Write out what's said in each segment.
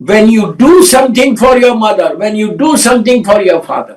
When you do something for your mother, when you do something for your father,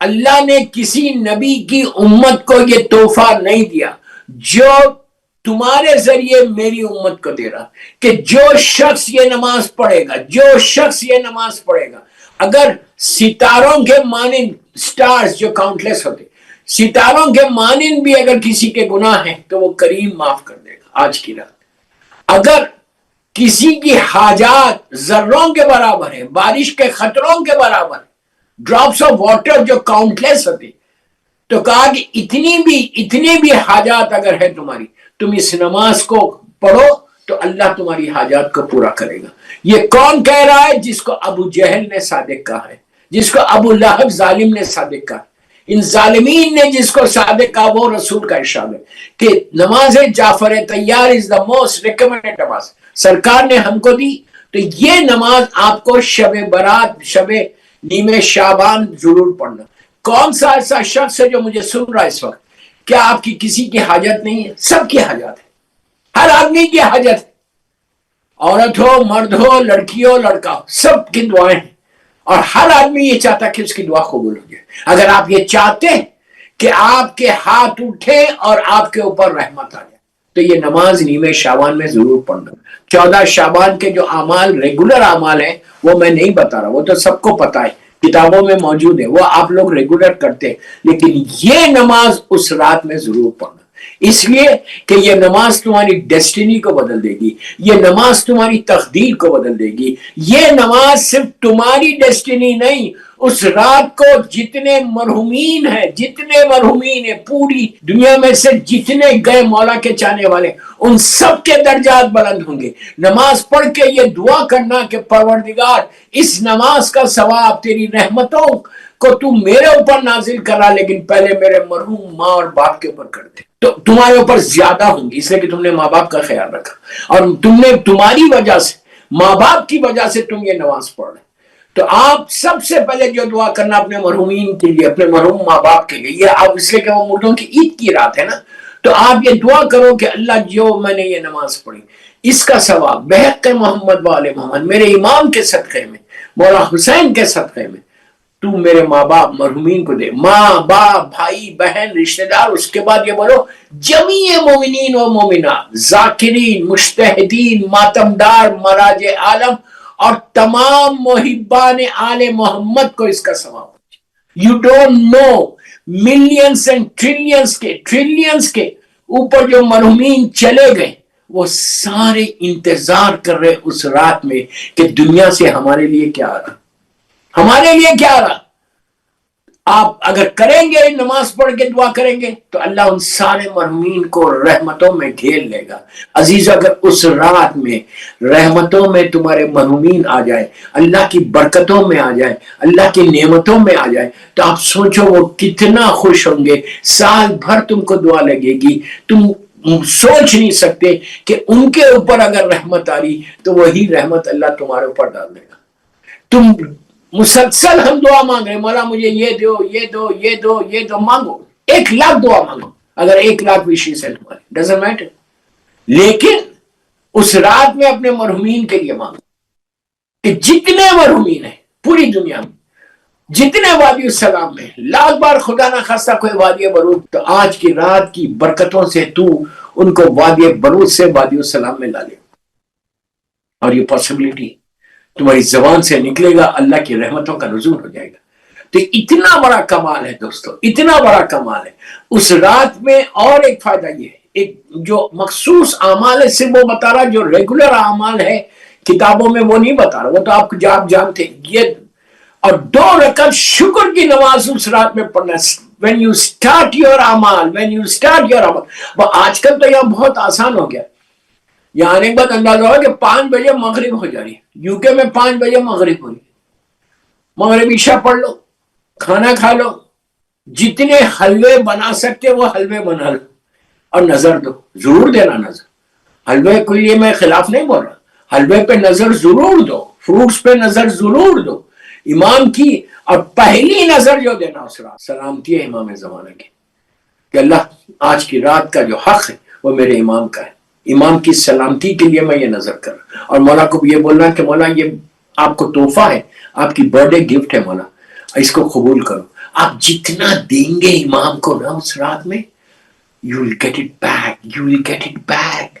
اللہ نے کسی نبی کی امت کو یہ تحفہ نہیں دیا جو تمہارے ذریعے میری امت کو دے رہا، کہ جو شخص یہ نماز پڑھے گا، جو شخص یہ نماز پڑھے گا، اگر ستاروں کے مانند، سٹارز جو کاؤنٹلیس ہوتے، ستاروں کے مانند بھی اگر کسی کے گناہ ہیں تو وہ کریم معاف کر دے گا آج کی رات۔ اگر کسی کی حاجات ذروں کے برابر ہے، بارش کے خطروں کے برابر ہے، ڈراپس آف واٹر جو کاؤنٹلیس ہوتے، تو کہا کہ اتنی بھی حاجات اگر ہے تمہاری، تم اس نماز کو پڑھو تو اللہ تمہاری حاجات کو پورا کرے گا۔ یہ کون کہہ رہا ہے؟ جس کو ابو جہل نے صادق کہا ہے، جس کو ابو لہب ظالم نے صادق کہا، ان ظالمین نے جس کو صادق کہا وہ رسول کا ارشاد ہے کہ نماز جعفر طیار از دا موسٹ ریکمنڈڈ نماز، سرکار نے ہم کو دی، تو یہ نماز آپ کو شب برات، شب نیمہ شعبان ضرور پڑھنا۔ کون سا ایسا شخص ہے جو مجھے سن رہا ہے اس وقت؟ کیا آپ کی کسی کی حاجت نہیں ہے؟ سب کی حاجت ہے، ہر آدمی کی حاجت ہے، عورت ہو، مرد ہو، لڑکی ہو، لڑکا ہو، سب کی دعائیں ہیں، اور ہر آدمی یہ چاہتا ہے کہ اس کی دعا قبول ہو جائے۔ اگر آپ یہ چاہتے ہیں کہ آپ کے ہاتھ اٹھے اور آپ کے اوپر رحمت آ جائے تو یہ نماز نیمہ شعبان میں ضرور پڑھنا۔ 14 شعبان کے جو اعمال ریگولر اعمال ہیں وہ میں نہیں بتا رہا، وہ تو سب کو پتا ہے، کتابوں میں موجود ہے، وہ آپ لوگ ریگولر کرتے ہیں، لیکن یہ نماز اس رات میں ضرور پڑھنا، اس لیے کہ یہ نماز تمہاری ڈیسٹینی کو بدل دے گی، یہ نماز تمہاری تقدیر کو بدل دے گی۔ یہ نماز صرف تمہاری ڈیسٹینی نہیں، اس رات کو جتنے مرحومین ہیں پوری دنیا میں سے جتنے گئے مولا کے چاہنے والے، ان سب کے درجات بلند ہوں گے۔ نماز پڑھ کے یہ دعا کرنا کہ پروردگار اس نماز کا ثواب تیری رحمتوں کو تو میرے اوپر نازل کرا، لیکن پہلے میرے مرحوم ماں اور باپ کے اوپر کر دے، تو تمہارے اوپر زیادہ ہوں گی، اس لیے کہ تم نے ماں باپ کا خیال رکھا، اور تمہاری وجہ سے، ماں باپ کی وجہ سے تم یہ نماز پڑھ رہے۔ تو آپ سب سے پہلے جو دعا کرنا اپنے مرحومین کے لیے، اپنے مرحوم ماں باپ کے لیے، یہ آپ اس لیے کہ وہ مردوں کی عید کی رات ہے نا، تو آپ یہ دعا کرو کہ اللہ جو میں نے یہ نماز پڑھی اس کا ثواب بحق محمد وآل محمد، میرے امام کے صدقے میں، مولا حسین کے صدقے میں، تو میرے ماں باپ مرحومین کو دے، ماں باپ بھائی بہن رشتہ دار، اس کے بعد یہ بولو جمیع مومنین و مومنات، ذاکرین، مجتہدین، ماتمدار، مراج عالم اور تمام محبان آل محمد کو اس کا ثواب۔ You don't know, millions and trillions کے اوپر جو مرحومین چلے گئے، وہ سارے انتظار کر رہے اس رات میں کہ دنیا سے ہمارے لیے کیا آ رہا، ہمارے لیے کیا آ رہا۔ آپ اگر کریں گے، نماز پڑھ کے دعا کریں گے تو اللہ ان سارے مرحومین کو رحمتوں میں گھیر لے گا۔ عزیز، اگر اس رات میں رحمتوں میں تمہارے مرحومین آ جائے، اللہ کی برکتوں میں آ جائے، اللہ کی نعمتوں میں آ جائے، تو آپ سوچو وہ کتنا خوش ہوں گے، سال بھر تم کو دعا لگے گی، تم سوچ نہیں سکتے کہ ان کے اوپر اگر رحمت آ رہی تو وہی رحمت اللہ تمہارے اوپر ڈال دے گا۔ تم مسلسل ہم دعا مانگ رہے، مولا مجھے یہ دو، یہ دو، یہ دو، یہ دو، مانگو 1,00,000 دعا مانگو، اگر 1,00,000 وشیز ہے تمہارے، ڈزنٹ میٹر، لیکن اس رات میں اپنے مرحومین کے لیے مانگو، کہ جتنے مرحومین ہیں پوری دنیا میں، جتنے وادی السلام میں، لاکھ بار خدا نہ خواستہ کوئی وادی برود، تو آج کی رات کی برکتوں سے تو ان کو وادی برود سے وادی السلام میں لا لے، اور یہ پاسبلٹی تمہاری زبان سے نکلے گا، اللہ کی رحمتوں کا نزول ہو جائے گا۔ تو اتنا بڑا کمال ہے دوستو، اتنا بڑا کمال ہے اس رات میں۔ اور ایک فائدہ یہ ہے، ایک جو مخصوص اعمال ہے صرف وہ بتا رہا، جو ریگولر اعمال ہے کتابوں میں وہ نہیں بتا رہا، وہ تو آپ جانتے ہیں۔ یہ اور 2 رکعت شکر کی نماز اس رات میں پڑھنا، when you start your عمل، وہ آج کل تو یہ بہت آسان ہو گیا، یہاں آنے کے بعد اندازہ ہوا کہ 5 بجے مغرب ہو جا رہی ہے، یو کے میں 5 بجے مغرب ہوئی، مغرب عشاء پڑھ لو، کھانا کھا لو، جتنے حلوے بنا سکتے وہ حلوے بنا لو، اور نظر دو، ضرور دینا نظر، حلوے کے لیے میں خلاف نہیں بول رہا، حلوے پہ نظر ضرور دو، فروٹس پہ نظر ضرور دو، امام کی، اور پہلی نظر جو دینا اس رات سلامتی ہے امام زمانہ کی، کہ اللہ آج کی رات کا جو حق ہے وہ میرے امام کا ہے، امام کی سلامتی کے لیے میں یہ نظر کر رہا، اور مولا کو بھی یہ بولنا کہ مولا یہ آپ کو تحفہ ہے، آپ کی برتھ ڈے گفٹ ہے مولا، اس کو قبول کرو۔ آپ جتنا دیں گے امام کو نا اس رات میں, you will get it back, you will get it back.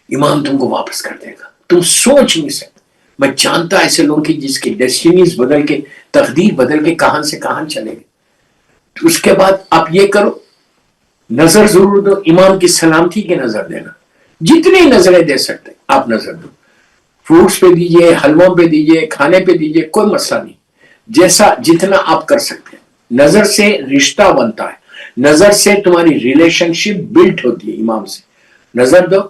امام تم کو واپس کر دے گا, تم سوچ نہیں سکتے. میں جانتا ایسے لوگ کہ جس کے ڈیسٹینیز بدل کے, تقدیر بدل کے کہاں سے کہاں چلے گئے. اس کے بعد آپ یہ کرو, نظر ضرور دو, امام کی سلامتی کی نظر دینا, جتنی نظریں دے سکتے آپ نظر دو. فروٹس پہ دیجئے, حلووں پہ دیجئے, کھانے پہ دیجئے, کوئی مسئلہ نہیں, جیسا جتنا آپ کر سکتے ہیں. نظر سے رشتہ بنتا ہے, نظر سے تمہاری ریلیشن شپ بلڈ ہوتی ہے امام سے. نظر دو.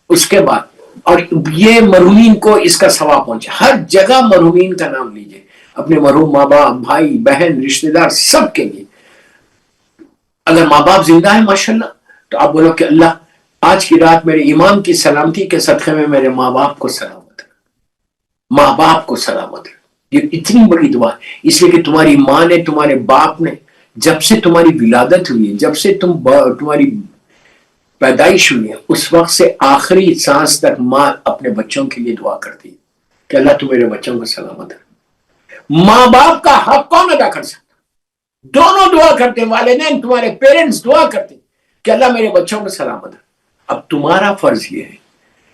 اس کے بعد اور یہ مرحومین کو اس کا ثواب پہنچے, ہر جگہ مرحومین کا نام لیجئے, اپنے مرحوم ماں باپ, بھائی بہن, رشتہ دار, سب کے لیے. اگر ماں باپ زندہ ہے ماشاءاللہ تو آپ بولو کہ اللہ آج کی رات میرے امام کی سلامتی کے صدقے میں میرے ماں باپ کو سلامت ہے, ماں باپ کو سلامت ہے. یہ اتنی بڑی دعا ہے, اس لیے کہ تمہاری ماں نے, تمہارے باپ نے, جب سے تمہاری ولادت ہوئی ہے, جب سے تمہاری پیدائش ہوئی ہے, اس وقت سے آخری سانس تک ماں اپنے بچوں کے لیے دعا کرتی ہے کہ اللہ تو میرے بچوں کو سلامت ہے. ماں باپ کا حق کون ادا کر سکتا؟ دونوں دعا کرتے, والدین تمہارے پیرنٹس دعا کرتے کہ اللہ میرے بچوں کو سلامت ہے. اب تمہارا فرض یہ ہے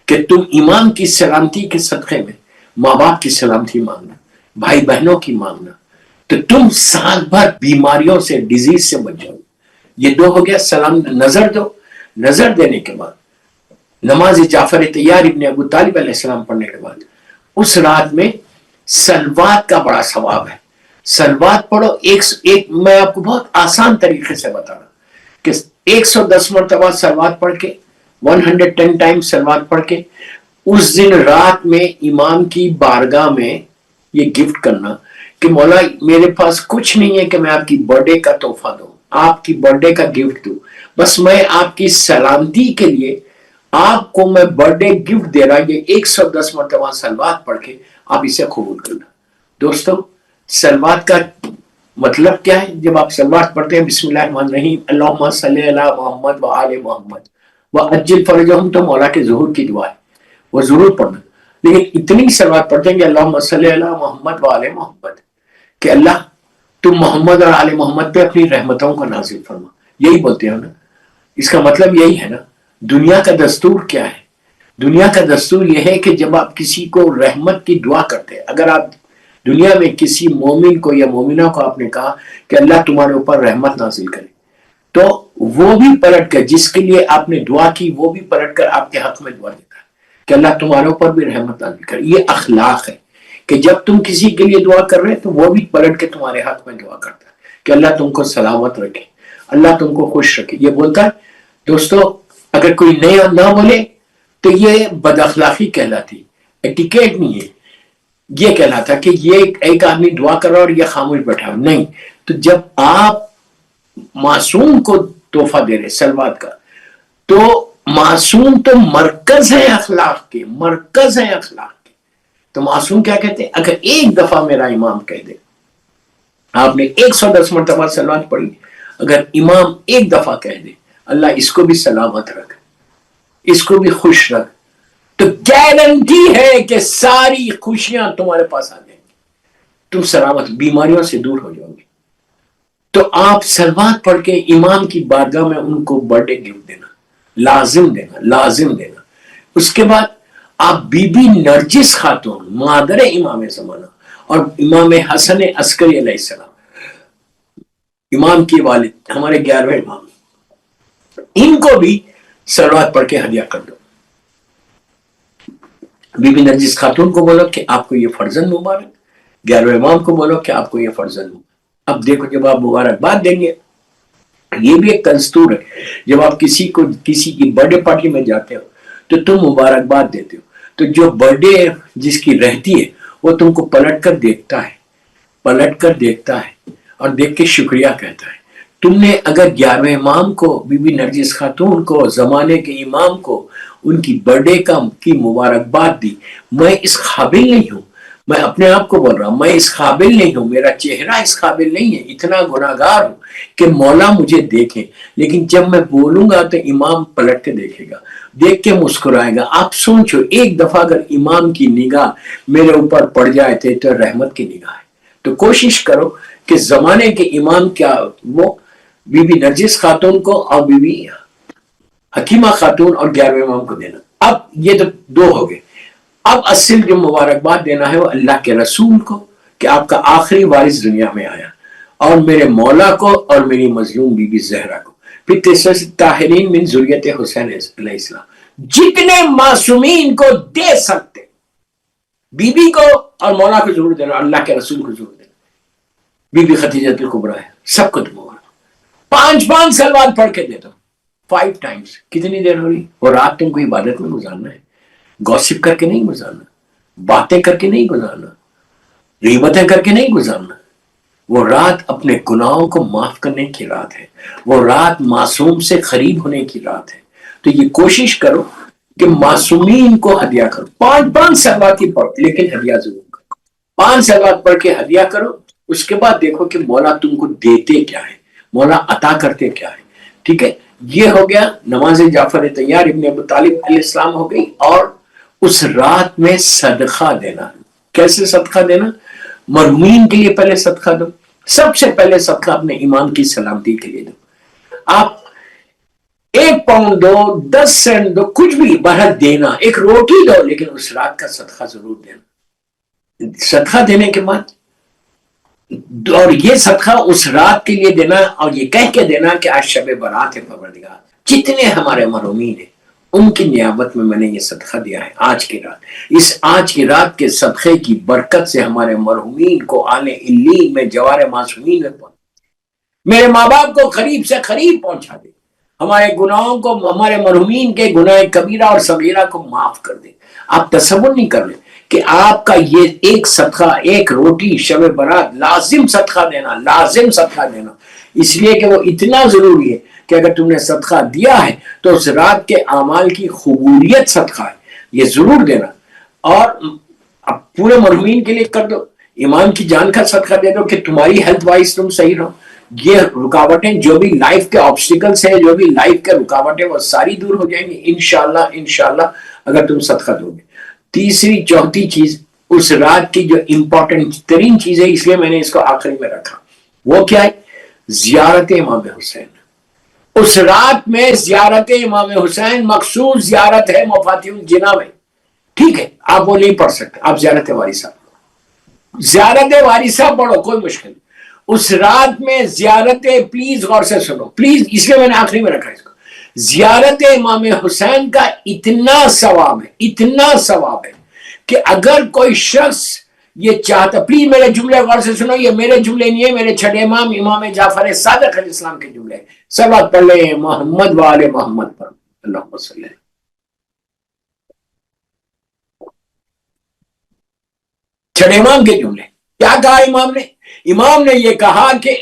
کہ تم امام کی سلامتی کے صدقے میں ماں باپ کی سلامتی مانگنا, بھائی بہنوں کی مانگنا, تو تم سال بھر بیماریوں سے, ڈیزیز سے بچ جاؤ. یہ دو ہو گیا. سلام, نظر دو. نظر دینے کے بعد نماز جعفر طیار ابن ابو طالب علیہ السلام پڑھنے کے بعد اس رات میں سلوات کا بڑا ثواب ہے. سلوات پڑھو. ایک میں آپ کو بہت آسان طریقے سے بتا رہا ہوں کہ 110 مرتبہ سلوات پڑھ کے, 110 ٹائم سلوات پڑھ کے, اس دن رات میں امام کی بارگاہ میں یہ گفٹ کرنا کہ مولا میرے پاس کچھ نہیں ہے کہ میں آپ کی برتھ ڈے کا تحفہ دوں, آپ کی برتھ ڈے کا گفٹ دوں, بس میں آپ کی سلامتی کے لیے آپ کو میں برتھ ڈے گفٹ دے رہا. یہ 110 مرتبہ سلوات پڑھ کے آپ اسے قبول کرنا. دوستو سلوات کا مطلب کیا ہے؟ جب آپ سلوات پڑھتے ہیں بسم اللہ الرحمن الرحیم اللہم صلی علی محمد و آل محمد وعجل فرجہم, تو مولا کے ظہور کی دعا ہے, وہ ضرور پڑھنا. لیکن اتنی سلوات پڑھتے ہیں کہ اللہم صلی علی محمد و آل محمد, کہ اللہ تم محمد اور آل محمد پہ اپنی رحمتوں کو نازل فرما. یہی بولتے ہیں نا, اس کا مطلب یہی ہے نا. دنیا کا دستور کیا ہے؟ دنیا کا دستور یہ ہے کہ جب آپ کسی کو رحمت کی دعا کرتے ہیں, اگر آپ دنیا میں کسی مومن کو یا مومنہ کو آپ نے کہا کہ اللہ تمہارے اوپر رحمت نازل کرے, تو وہ بھی پلٹ کر, جس کے لیے آپ نے دعا کی, وہ بھی پلٹ کر آپ کے حق میں دعا دیتا ہے کہ اللہ تمہارے اوپر بھی رحمت نازل کرے. یہ اخلاق ہے کہ جب تم کسی کے لیے دعا کر رہے ہیں تو وہ بھی پلٹ کے تمہارے حق میں دعا کرتا ہے کہ اللہ تم کو سلامت رکھے, اللہ تم کو خوش رکھے. یہ بولتا ہے. دوستو اگر کوئی نیا نہ بولے تو یہ بد اخلاقی کہلاتی, ایٹیکیٹ نہیں ہے. یہ کہلاتا کہ یہ ایک آدمی دعا کر رہا اور یہ خاموش بیٹھا نہیں. تو جب آپ معصوم کو تحفہ دے رہے سلوات کا, تو معصوم تو مرکز ہے اخلاق کے, مرکز ہے اخلاق کے. تو معصوم کیا کہتے ہیں؟ اگر ایک دفعہ میرا امام کہہ دے, آپ نے 110 مرتبہ سلوات پڑھی, اگر امام ایک دفعہ کہہ دے اللہ اس کو بھی سلامت رکھ, اس کو بھی خوش رکھ, تو گارنٹی ہے کہ ساری خوشیاں تمہارے پاس آ جائیں گی, تم سلامت, بیماریوں سے دور ہو جاؤ گے. تو آپ سلوات پڑھ کے امام کی بارگاہ میں ان کو برتھ ڈے گفٹ دینا, لازم دینا, لازم دینا. اس کے بعد آپ بی بی نرجس خاتون, مادر امام زمانہ اور امام حسن عسکری علیہ السلام, امام کی والد, ہمارے 11ویں امام, ان کو بھی سلوات پڑھ کے ہدیہ کر دو. بی بی نرجس خاتون کو بولو کہ آپ کو یہ فرزند مبارک, 11ویں امام کو بولو کہ آپ کو یہ فرزند مبارک. اب دیکھو جب آپ مبارکباد دیں گے, یہ بھی ایک دستور ہے, جب آپ کسی کی برتھ ڈے پارٹی میں جاتے ہو تو تم مبارکباد دیتے ہو, تو جو برتھ ڈے جس کی رہتی ہے وہ تم کو پلٹ کر دیکھتا ہے, پلٹ کر دیکھتا ہے اور دیکھ کے شکریہ کہتا ہے. تم نے اگر 11ویں امام کو, بی بی نرجس خاتون کو, زمانے کے امام کو ان کی برتھ ڈے کی مبارکباد دی, میں اس قابل نہیں ہوں, میں اپنے آپ کو بول رہا ہوں, میں اس قابل نہیں ہوں, میرا چہرہ اس قابل نہیں ہے, اتنا گناہگار ہوں کہ مولا مجھے دیکھے. لیکن جب میں بولوں گا تو امام پلٹ کے دیکھے گا, دیکھ کے مسکرائے گا. آپ سوچو ایک دفعہ اگر امام کی نگاہ میرے اوپر پڑ جائے تو رحمت کی نگاہ ہے. تو کوشش کرو کہ زمانے کے امام کیا وہ بی بی نرجس خاتون کو اور بی بی حکیمہ خاتون اور 11ویں امام کو دینا. اب یہ تو دو ہو گئے. اب اصل جو مبارکباد دینا ہے وہ اللہ کے رسول کو کہ آپ کا آخری وارث دنیا میں آیا، اور میرے مولا کو اور میری مظلوم بی بی زہرا کو. پھر تیسرے طاہرین من ذریت حسین علیہ السلام، جتنے معصومین کو دے سکتے بی بی کو اور مولا کو ضرور دینا، اللہ کے رسول کو ضرور دینا. بی بی خدیجہ الکبریٰ ہے، سب کو دوں. 5 سلوات پڑھ کے دیتا ہوں 5 ٹائمز. کتنی دیر ہو رہی؟ اور رات تم کو عبادت میں گزارنا ہے، گوسپ کر کے نہیں گزارنا، باتیں کر کے نہیں گزارنا، غیبتیں کر کے نہیں گزارنا. وہ رات اپنے گناہوں کو معاف کرنے کی رات ہے، وہ رات معصوم سے قریب ہونے کی رات ہے. تو یہ کوشش کرو کہ معصومین کو ہدیہ کرو. 5 سلوات ہی پڑھو لیکن ہدیہ ضرور کرو. 5 سلوات پڑھ کے ہدیہ کرو. اس کے بعد دیکھو کہ مولا تم کو دیتے کیا ہے، مولا عطا کرتے کیا ہے. ٹھیک ہے، یہ ہو گیا نماز جعفر طیار ابن ابو طالب علیہ السلام ہو گئی. اور اس رات میں صدقہ دینا. کیسے صدقہ دینا؟ مرحومین کے لیے پہلے صدقہ دو. سب سے پہلے صدقہ اپنے ایمان کی سلامتی کے لیے دو. آپ 1 پاؤنڈ دو، 10 سینٹ دو، کچھ بھی باہر دینا. ایک روٹی دو لیکن اس رات کا صدقہ ضرور دینا. صدقہ دینے کے بعد اور یہ صدقہ اس رات کے لیے دینا اور یہ کہہ کے دینا کہ آج شب برات ہے پروردگار، جتنے ہمارے مرحومین ہیں ان کی نیابت میں نے یہ صدقہ دیا ہے آج کی رات. اس آج کی رات کے صدقے کی برکت سے ہمارے مرحومین کو آنے علیین میں جوار معصومین میں پہنچ، میرے ماں باپ کو قریب سے قریب پہنچا دے، ہمارے گناہوں کو، ہمارے مرحومین کے گناہ کبیرہ اور صغیرہ کو معاف کر دے. آپ تصور نہیں کر لیں کہ آپ کا یہ ایک صدقہ، ایک روٹی شب برات لازم صدقہ دینا، لازم صدقہ دینا. اس لیے کہ وہ اتنا ضروری ہے کہ اگر تم نے صدقہ دیا ہے تو اس رات کے اعمال کی قبولیت صدقہ ہے، یہ ضرور دینا. اور اب پورے مرحومین کے لیے کر دو، ایمان کی جان کا صدقہ دے دو کہ تمہاری ہیلتھ وائز تم صحیح رہو. یہ رکاوٹیں جو بھی لائف کے آبسٹیکلز ہیں، جو بھی لائف کے رکاوٹیں، وہ ساری دور ہو جائیں گی انشاءاللہ اگر تم صدقہ دو گے. تیسری چوتھی چیز اس رات کی جو امپورٹنٹ ترین چیز ہے، اس لیے میں نے اس کو آخری میں رکھا، وہ کیا ہے؟ زیارت امام حسین. اس رات میں زیارت امام حسین مخصوص زیارت ہے مفاتیح الجنہ میں. ٹھیک ہے، آپ وہ نہیں پڑھ سکتے، آپ زیارت وارثہ، زیارت وارثہ پڑھو، کوئی مشکل نہیں. اس رات میں زیارت، پلیز غور سے سنو پلیز، اس لیے میں نے آخری میں رکھا اس کو. زیارت امام حسین کا اتنا ثواب ہے کہ اگر کوئی شخص یہ چاہتا، پلیز میرے جملے غور سے سنو، یہ میرے جملے نہیں ہے، میرے چھٹے امام امام جعفر صادق علیہ السلام کے جملے ہیں. صلوات پڑھ لیں محمد وآل محمد پر، اللہم صلی اللہ. چھٹے امام کے جملے کیا کہا امام نے؟ امام نے یہ کہا کہ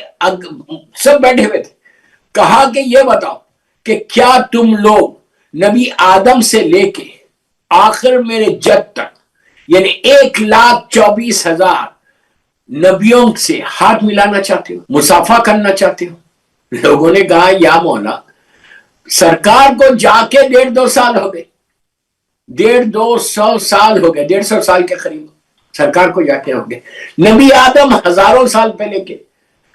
سب بیٹھے ہوئے تھے، کہا کہ یہ بتاؤ کہ کیا تم لوگ نبی آدم سے لے کے آخر میرے جد تک، یعنی 1,24,000 نبیوں سے ہاتھ ملانا چاہتے ہو، مصافحہ کرنا چاہتے ہو؟ لوگوں نے کہا یا مولا، سرکار کو جا کے 1.5-2 سال ہو گئے، 150 سال ہو گئے، 150 سال کے قریب سرکار کو جا کے ہو گئے. نبی آدم ہزاروں سال پہلے کے.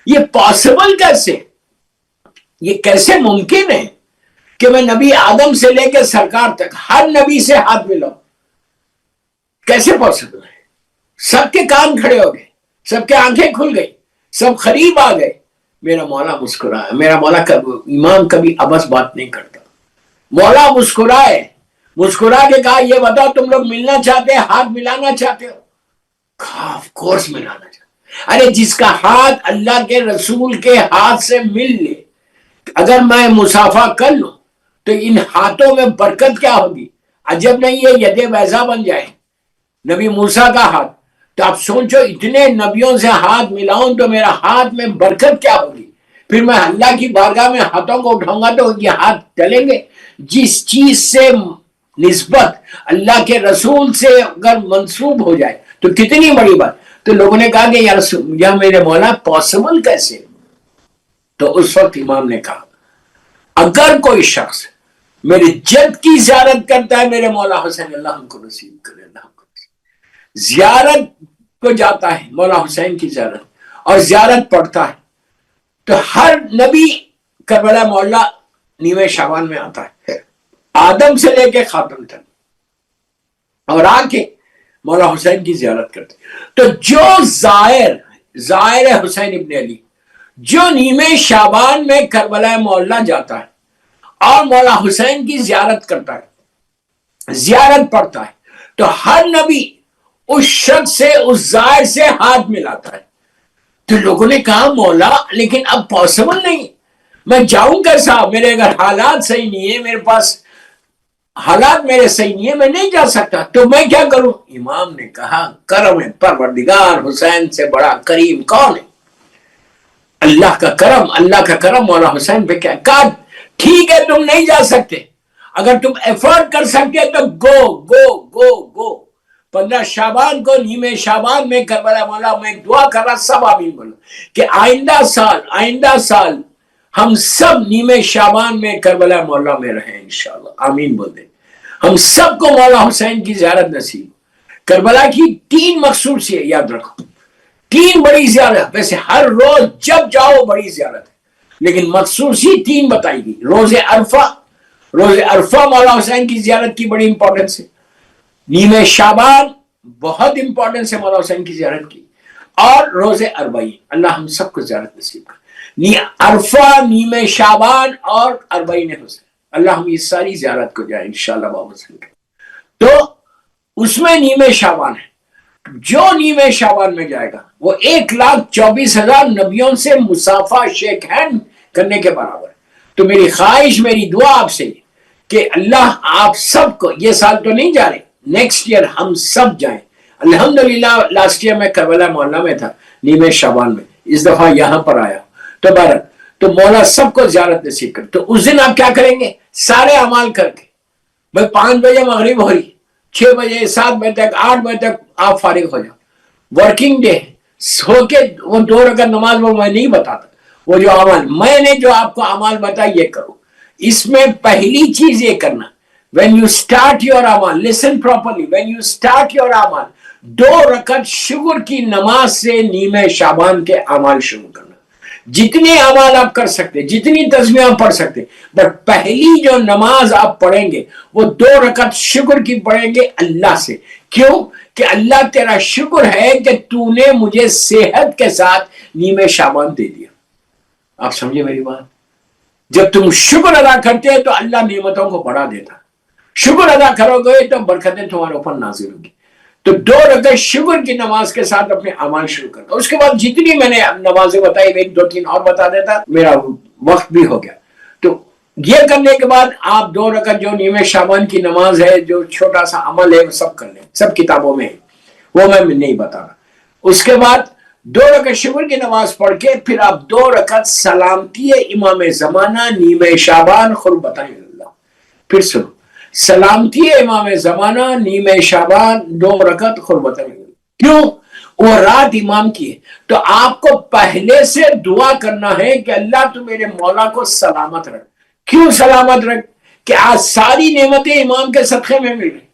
یہ پاسبل کیسے؟ یہ کیسے ممکن ہے کہ میں نبی آدم سے لے کے سرکار تک ہر نبی سے ہاتھ ملاؤں؟ کیسے پاسبل ہے؟ سب کے کان کھڑے ہو گئے، سب کے آنکھیں کھل گئی، سب قریب آ گئے. میرا مولا مسکرایا. میرا مولا امام کبھی ابس بات نہیں کرتا. مولا مسکرائے، مسکرا کے کہا یہ بتاؤ تم لوگ ملنا چاہتے ہیں، ہاتھ ملانا چاہتے ہو؟ آف کورس ملانا چاہتے. ارے جس کا ہاتھ اللہ کے رسول کے ہاتھ سے مل لے، اگر میں مصافحہ کر لوں تو ان ہاتھوں میں برکت کیا ہوگی؟ عجب نہیں ہے ید بیضا بن جائے نبی موسیٰ کا ہاتھ. تو آپ سوچو اتنے نبیوں سے ہاتھ ملاؤں تو میرا ہاتھ میں برکت کیا ہوگی. پھر میں اللہ کی بارگاہ میں ہاتھوں کو اٹھاؤں گا تو یہ ہاتھ چلیں گے. جس چیز سے نسبت اللہ کے رسول سے اگر منسوب ہو جائے تو کتنی بڑی بات. تو لوگوں نے کہا کہ یا میرے مولا پاسبل کیسے؟ تو اس وقت امام نے کہا اگر کوئی شخص میرے جد کی زیارت کرتا ہے، میرے مولا حسین اللہ ہم کو نصیب کرے، اللہ ہم کو نصیب. زیارت کو جاتا ہے مولا حسین کی زیارت، اور زیارت پڑھتا ہے تو ہر نبی کربلا معلیٰ نیمے شعبان میں آتا ہے، آدم سے لے کے خاتم تک، اور آ کے مولا حسین کی زیارت کرتے. تو جو زائر حسین ابن علی جو نیمے شعبان میں کربلا معلیٰ جاتا ہے اور مولا حسین کی زیارت کرتا ہے، زیارت پڑھتا ہے، تو ہر نبی اس شخص سے، اس زائر سے ہاتھ ملاتا ہے. تو لوگوں نے کہا مولا لیکن اب پاسبل نہیں، میں جاؤں کیسا؟ میرے اگر حالات صحیح نہیں ہے، میرے پاس حالات میرے صحیح نہیں ہے، میں نہیں جا سکتا، تو میں کیا کروں؟ امام نے کہا کرم پروردگار حسین سے بڑا کریم کون ہے؟ اللہ کا کرم، اللہ کا کرم مولا حسین پہ کیا؟ کہا ٹھیک ہے تم نہیں جا سکتے، اگر تم ایفورٹ کر سکتے تو گو گو گو گو. 15 شعبان کو نیمے شعبان میں کربلا مولا میں دعا کر رہا، سب آمین بولو کہ آئندہ سال ہم سب نیمے شعبان میں کربلا مولا میں رہیں انشاءاللہ. آمین بول دیں. ہم سب کو مولا حسین کی زیارت نصیب. کربلا کی 3 مخصوص ہے، یاد رکھو، 3 بڑی زیارت. ویسے ہر روز جب جاؤ بڑی زیارت ہے، لیکن مخصوص ہی 3 بتائی گئی. روز عرفہ مولا حسین کی زیارت کی بڑی امپورٹنس ہے. نیمے شعبان بہت امپورٹنس ہے مولا حسین کی زیارت کی، اور روز اربعین. اللہ ہم سب کو زیارت نصیب کرے. عرفہ، نیمے شعبان اور اربعین حسین، اللہ ہم اس ساری زیارت کو جائیں انشاءاللہ بابا حسین. تو اس میں نیمے شعبان ہے. جو نیمے شعبان میں جائے گا وہ 1,24,000 نبیوں سے مصافحہ شیک ہینڈ کرنے کے برابر ہے. تو میری خواہش، میری دعا آپ سے کہ اللہ آپ سب کو، یہ سال تو نہیں جا رہے، نیکسٹ ایئر ہم سب جائیں. الحمدللہ لاسٹ ایئر میں کربلا معلیٰ میں تھا نیمے شعبان میں، اس دفعہ یہاں پر آیا تو بہرحال تو مولا سب کو زیارت نصیب کر. تو اس دن آپ کیا کریں گے؟ سارے اعمال کر کے، بھائی 5 بجے مغرب ہو رہی، 6 بجے 7 بجے تک 8 بجے تک آپ فارغ ہو جاؤ. ورکنگ ڈے سو کے وہ 2 رکعت نماز وہ میں نہیں بتاتا، وہ جو اعمال میں نے جو آپ کو اعمال بتایا یہ کرو. اس میں پہلی چیز یہ کرنا، when you start your اعمال، listen properly، when you start your اعمال 2 رکعت شکر کی نماز سے نیمے شعبان کے اعمال شروع کرنا. جتنے اعمال آپ کر سکتے، جتنی تسبیح آپ پڑھ سکتے، بٹ پہلی جو نماز آپ پڑھیں گے وہ 2 رکعت شکر کی پڑھیں گے اللہ سے. کیوں؟ کہ اللہ تیرا شکر ہے کہ تو نے مجھے صحت کے ساتھ نیمے شعبان دے دیا. آپ سمجھے میری بات؟ جب تم شکر ادا کرتے ہیں تو اللہ نعمتوں کو بڑھا دیتا. شکر ادا کرو گے تو برکتیں تمہارے اوپر نازل ہوگی. تو 2 رکعت شکر کی نماز کے ساتھ اپنے اعمال شروع کرنا. اس کے بعد جتنی میں نے نمازیں بتائی، 1 2 3 اور بتا دیتا، میرا وقت بھی ہو گیا. تو یہ کرنے کے بعد آپ 2 رکعت جو نیمے شعبان کی نماز ہے، جو چھوٹا سا عمل ہے، وہ سب کر لیں، سب کتابوں میں ہے، وہ میں نہیں بتا رہا. اس کے بعد 2 رکعت شکر کی نماز پڑھ کے پھر آپ 2 رکعت سلامتی امام زمانہ نیمے شعبان قربتاً اللہ. پھر سنو، سلامتی امام زمانہ نیمے شعبان 2 رکعت قربتاً اللہ. کیوں؟ وہ رات امام کی ہے. تو آپ کو پہلے سے دعا کرنا ہے کہ اللہ تو میرے مولا کو سلامت رکھ. کیوں سلامت رکھ؟ کہ آج ساری نعمتیں امام کے صدقے میں مل رہی.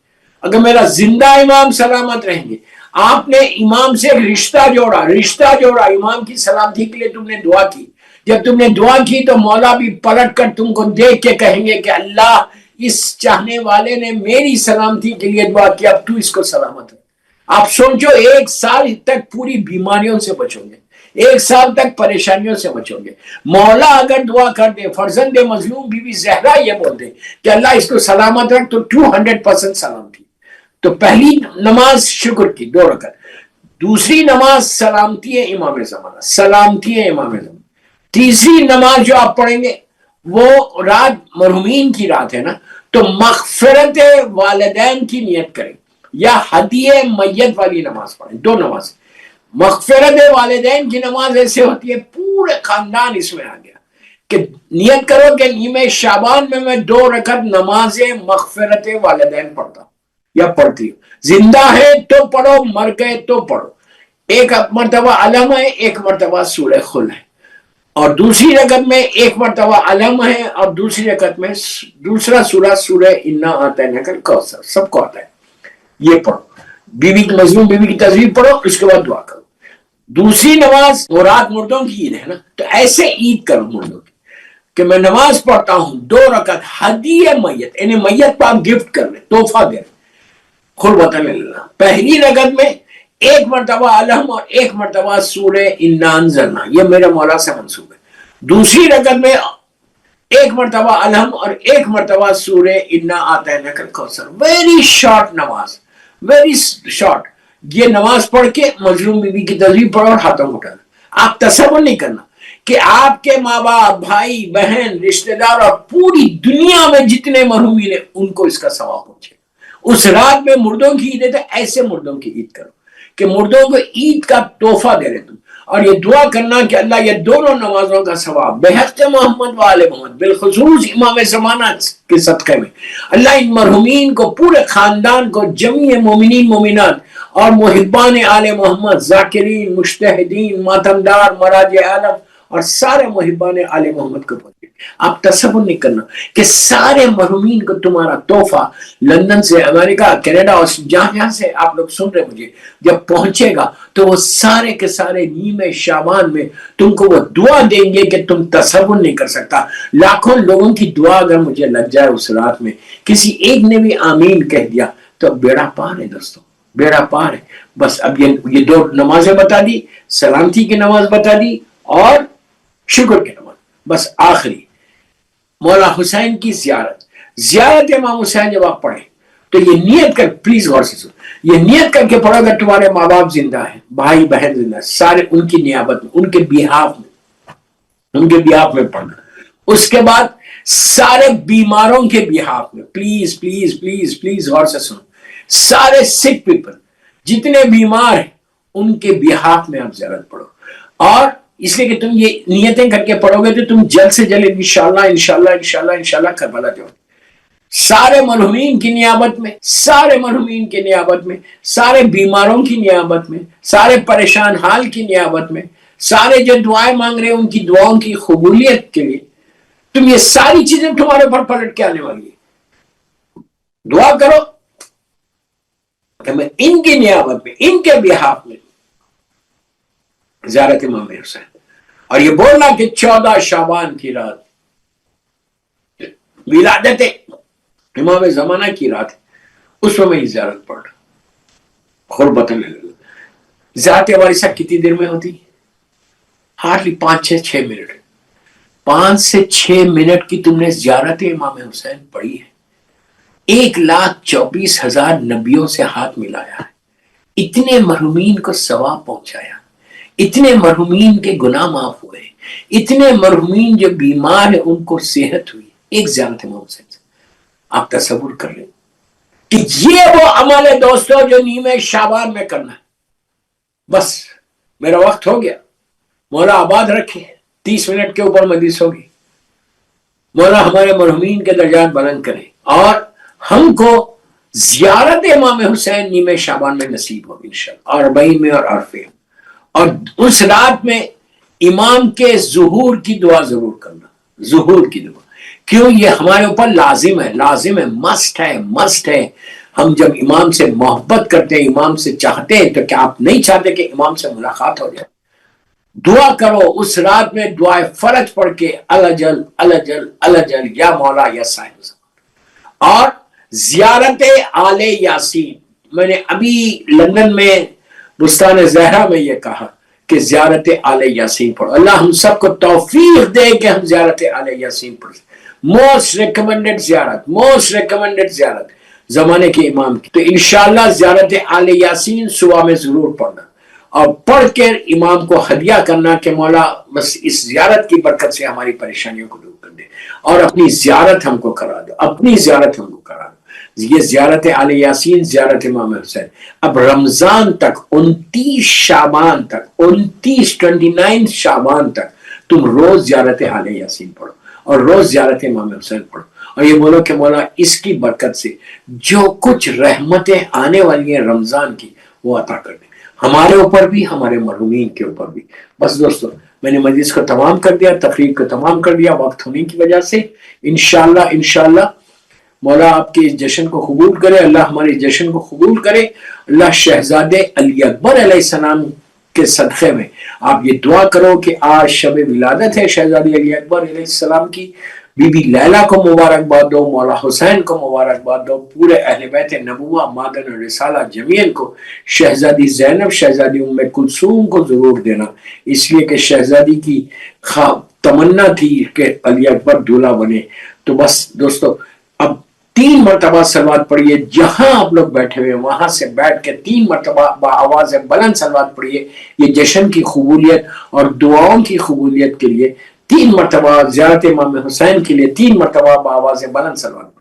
اگر میرا زندہ امام سلامت رہیں گے، آپ نے امام سے رشتہ جوڑا امام کی سلامتی کے لیے تم نے دعا کی. جب تم نے دعا کی تو مولا بھی پلٹ کر تم کو دیکھ کے کہیں گے کہ اللہ اس چاہنے والے نے میری سلامتی کے لیے دعا کی، اب تو اس کو سلامت ہے. آپ سوچو 1 سال تک پوری بیماریوں سے بچو گے، 1 سال تک پریشانیوں سے بچو گے. مولا اگر دعا کر دے، فرزند مظلوم بی بی زہرا یہ بول دے کہ اللہ اس کو سلامت رکھ، تو 200% سلامتی. تو پہلی نماز شکر کی 2 رکعت، دوسری نماز سلامتی امام زمانہ، تیسری نماز جو آپ پڑھیں گے وہ رات مرحومین کی رات ہے نا، تو مغفرت والدین کی نیت کریں یا ہدیہ میت والی نماز پڑھیں. 2 نماز. مغفرت والدین کی نماز ایسے ہوتی ہے پورے خاندان اس میں آ گیا کہ نیت کرو کہ نیمے شعبان میں 2 رکعت نماز مغفرت والدین پڑھتا ہوں یا پڑھتی ہوں. زندہ ہے تو پڑھو، مر گئے تو پڑھو. 1 مرتبہ علم ہے، 1 مرتبہ سورہ خل ہے، اور دوسری رکعت میں 1 مرتبہ علم ہے، اور دوسری رکعت میں دوسرا سورہ انا اعطیناک الکوثر. سب کو آتا ہے. یہ پڑھو، بیوی کی مظلوم بیوی کی تسبیح پڑھو، اس کے بعد دعا کرو. دوسری نماز وہ رات مردوں کی عید ہے نا، تو ایسے عید کرو مردوں کی کہ میں نماز پڑھتا ہوں 2 رکعت ہدیہ میت، یعنی میت کو آپ گفٹ کر رہے، تحفہ دے رہے، قربت اللہ۔ پہلی رکعت میں 1 مرتبہ الحم اور 1 مرتبہ سورہ انا انزلنا، یہ میرے مولا سے منسوب ہے۔ دوسری رکعت میں 1 مرتبہ الحم اور 1 مرتبہ سورہ انا اعطیناک الکوثر، ویری شارٹ نماز، ویری شارٹ۔ یہ نماز پڑھ کے مظلوم بی بی کی تسبیح پڑھو اور ہاتھوں کو اٹھانا۔ آپ تصور نہیں کرنا کہ آپ کے ماں باپ، بھائی بہن، رشتہ دار اور پوری دنیا میں جتنے مرحومین ہیں ان کو اس کا ثواب پہنچے۔ اس رات میں مردوں کی عید ہے تو ایسے مردوں کی عید کرو کہ مردوں کو عید کا تحفہ دے رہے تم، اور یہ دعا کرنا کہ اللہ یہ دونوں نمازوں کا ثواب بحق محمد و آل محمد، بالخصوص امام زمانہ کے صدقے میں، اللہ ان مرحومین کو، پورے خاندان کو، جمیع مومنین مومنات اور محبان آل محمد، ذاکرین، مجتہدین، ماتمدار، مراجع عالم اور سارے محبان آل محمد کو پہنچے۔ آپ تصور نہیں کرنا کہ سارے مرحومین کو تمہارا تحفہ لندن سے، امریکہ، کینیڈا اور جہاں سے آپ لوگ سن رہے مجھے، جب پہنچے گا تو وہ سارے کے سارے نیمے شعبان میں تم کو وہ دعا دیں گے کہ تم تصور نہیں کر سکتا۔ لاکھوں لوگوں کی دعا اگر مجھے لگ جائے اس رات میں، کسی ایک نے بھی آمین کہہ دیا تو بیڑا پار ہے دوستوں، بیڑا پار ہے۔ بس اب یہ 2 نمازیں بتا دی، سلامتی کی نماز بتا دی اور شکر کی نماز۔ بس آخری مولا حسین کی زیارت امام حسین جب آپ پڑھیں تو یہ نیت کر، پلیز غور سے سن، یہ نیت کر کے پڑھو کہ تمہارے ماں باپ زندہ ہیں، بھائی بہن زندہ ہیں، سارے ان کی نیابت میں، ان کے بیہاف میں پڑھنا۔ اس کے بعد سارے بیماروں کے بیہاف میں، پلیز پلیز پلیز پلیز غور سے سن، سارے سک پیپل جتنے بیمار ہیں ان کے بیہاف میں آپ زیارت پڑھو، اور اس لیے کہ تم یہ نیتیں کر کے پڑھو گے تو تم جلد سے جلد انشاءاللہ انشاءاللہ انشاءاللہ انشاءاللہ کربلا جاؤ۔ سارے مرحومین کی نیابت میں، سارے مرحومین کی نیابت میں، سارے بیماروں کی نیابت میں، سارے پریشان حال کی نیابت میں، سارے جو دعائیں مانگ رہے ہیں ان کی دعاؤں کی قبولیت کے لیے تم یہ ساری چیزیں تمہارے اوپر پلٹ کے آنے والی ہے۔ دعا کرو کہ میں ان کی نیابت میں، ان کے بیہاف میں زیارت امام حسین، اور یہ بولنا کہ 14 شعبان کی رات ولادت امام زمانہ کی رات ہے، اس میں یہ زیارت پڑھ رہا۔ قربت اللہ ذات وارثہ کتنی دیر میں ہوتی؟ ہارڈلی 5 سے 6 منٹ۔ 5 سے 6 منٹ کی تم نے زیارت امام حسین پڑھی ہے، 1,24,000 نبیوں سے ہاتھ ملایا ہے، اتنے مرحومین کو ثواب پہنچایا، اتنے مرحومین کے گناہ معاف ہوئے، اتنے مرحومین جو بیمار ہیں ان کو صحت ہوئی، ایک زیارت امام حسین سے۔ آپ تصور کر لیں کہ یہ وہ عمل ہے دوستو جو نیمے شعبان میں کرنا ہے۔ بس میرا وقت ہو گیا، مولا آباد رکھے، 30 منٹ کے اوپر مجلس ہوگی۔ مولا ہمارے مرحومین کے درجات بلند کرے اور ہم کو زیارت امام حسین نیمے شعبان میں نصیب ہو انشاءاللہ، اور 40 میں اور عرفے، اور اس رات میں امام کے ظہور کی دعا ضرور کرنا، ظہور کی دعا، کیوں؟ یہ ہمارے اوپر لازم ہے، لازم ہے، مسٹ ہے، مسٹ ہے۔ ہم جب امام سے محبت کرتے ہیں، امام سے چاہتے ہیں، تو کیا آپ نہیں چاہتے کہ امام سے ملاقات ہو جائے؟ دعا کرو اس رات میں، دعائے فرج پڑھ کے، الجل الجل الجل یا مولا یا صاحب زمان، اور زیارت آل یاسین۔ میں نے ابھی لندن میں بستان زہرا میں یہ کہا کہ زیارت آل یاسین پڑھو۔ اللہ ہم سب کو توفیق دے کہ ہم زیارت آل یاسین پڑھیں۔ موسٹ ریکمنڈڈ زیارت، موسٹ ریکمنڈڈ زیارت زمانے کے امام کی۔ تو انشاءاللہ زیارت آل یاسین صبح میں ضرور پڑھنا، اور پڑھ کے امام کو ہدیہ کرنا کہ مولا بس اس زیارت کی برکت سے ہماری پریشانیوں کو دور کر دے، اور اپنی زیارت ہم کو کرا دو، اپنی زیارت ہم کو کرا دو۔ یہ زیارت آل یاسین، زیارت امام حسین۔ اب رمضان تک، 29 شعبان تک، 29 شعبان تک تم روز زیارت آل یاسین پڑھو اور روز زیارت امام حسین پڑھو، اور یہ بولو کہ مولا اس کی برکت سے جو کچھ رحمتیں آنے والی ہیں رمضان کی وہ عطا کر دیں، ہمارے اوپر بھی، ہمارے مرحومین کے اوپر بھی۔ بس دوستو میں نے مجلس کو تمام کر دیا، تقریر کو تمام کر دیا وقت ہونے کی وجہ سے۔ انشاءاللہ مولا آپ کے اس جشن کو قبول کرے، اللہ ہمارے جشن کو قبول کرے، اللہ شہزادے علی اکبر علیہ السلام کے صدقے میں آپ یہ دعا کرو کہ آج شب ولادت ہے شہزادی علی اکبر علیہ السلام کی، بی بی لیلا کو مبارکباد دو، مولا حسین کو مبارکباد دو، پورے اہل بیت نبوہ مادن الرسالہ جمیعاً کو، شہزادی زینب، شہزادی ام کلثوم کو ضرور دینا، اس لیے کہ شہزادی کی تمنا تھی کہ علی اکبر دولہا بنے۔ تو بس دوستو اب 3 مرتبہ صلوات پڑھیے، جہاں آپ لوگ بیٹھے ہوئے وہاں سے بیٹھ کے 3 مرتبہ بآواز بلند صلوات پڑھیے، یہ جشن کی قبولیت اور دعاؤں کی قبولیت کے لیے 3 مرتبہ، زیارت امام حسین کے لیے 3 مرتبہ بآواز بلند صلوات